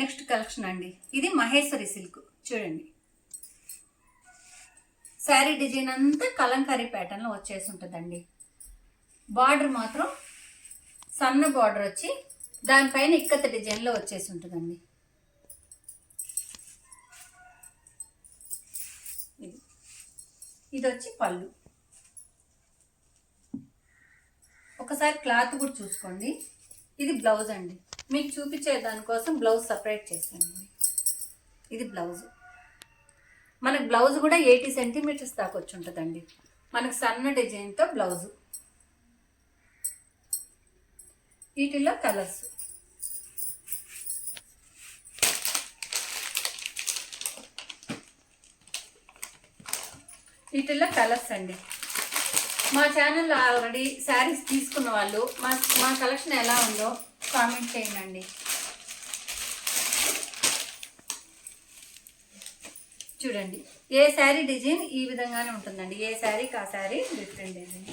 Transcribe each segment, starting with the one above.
Next collection అండి, ఇది Maheshwari silk. చూడండి, శారీ డిజైన్ అంతా కలంకారీ ప్యాటర్న్లో వచ్చేసి ఉంటుందండి. బార్డర్ మాత్రం సన్న బార్డర్ వచ్చి దానిపైన ఇక్కత డిజైన్లో వచ్చేసి ఉంటుందండి. ఇది వచ్చి పళ్ళు. ఒకసారి క్లాత్ కూడా చూసుకోండి. ఇది బ్లౌజ్ అండి, మీకు చూపించే దానికోసం బ్లౌజ్ సపరేట్ చేశాను. ఇది బ్లౌజ్. మనకు బ్లౌజ్ కూడా 80 సెంటీమీటర్స్ దాకా వచ్చి ఉంటుందండి. మనకు సన్న డిజైన్తో బ్లౌజు. వీటిల్లో కలర్స్ అండి. మా ఛానల్లో ఆల్రెడీ శారీస్ తీసుకున్న వాళ్ళు మా కలెక్షన్ ఎలా ఉందో కామెంట్ చేయండి. చూడండి, ఏ శారీ డిజైన్ ఈ విధంగానే ఉంటుందండి. ఏ శారీకి ఆ శారీ డిఫరెంట్ డిజైన్.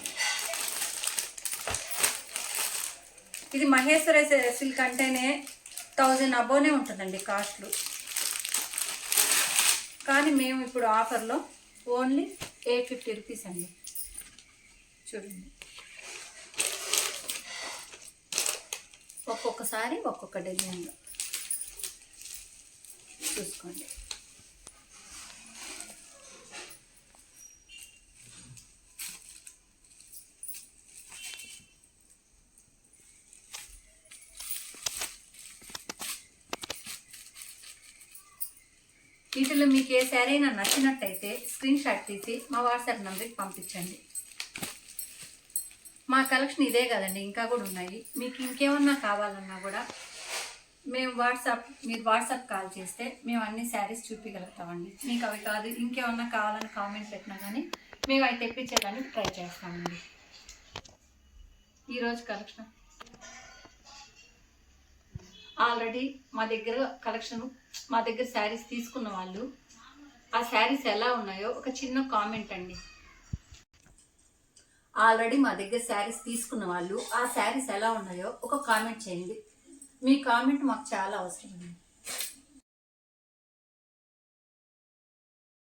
ఇది మహేశ్వర సిల్క్ అంటేనే 1000 అబోనే ఉంటుందండి కాస్ట్లు. కానీ మేము ఇప్పుడు ఆఫర్లో ఓన్లీ 850 రూపీస్ అండి. చూడండి, ఒక్కొక్కసారి ఒక్కొక్క డిజైన్లో చూసుకోండి. వీటిలో మీకు ఏ శారీ అయినా నచ్చినట్టయితే స్క్రీన్ షాట్ తీసి మా వాట్సాప్ నెంబర్కి పంపించండి. మా కలెక్షన్ ఇదే కదండి, ఇంకా కూడా ఉన్నాయి. మీకు ఇంకేమన్నా కావాలన్నా కూడా మీరు వాట్సాప్ కాల్ చేస్తే మేము అన్ని శారీస్ చూపించగలుగుతామండి. మీకు అవి కాదు ఇంకేమన్నా కావాలని కామెంట్ పెట్టినా కానీ మేము అవి తెప్పించేదానికి ట్రై చేస్తామండి. ఈరోజు కలెక్షన్ ఆల్రెడీ మా దగ్గర శారీస్ తీసుకున్న వాళ్ళు ఆ శారీస్ ఎలా ఉన్నాయో ఒక చిన్న కామెంట్ అండి. ఆల్రెడీ మా దగ్గర శారీస్ తీసుకున్న వాళ్ళు ఆ శారీస్ ఎలా ఉన్నాయో ఒక కామెంట్ చేయండి. మీ కామెంట్ మాకు చాలా అవసరం అండి.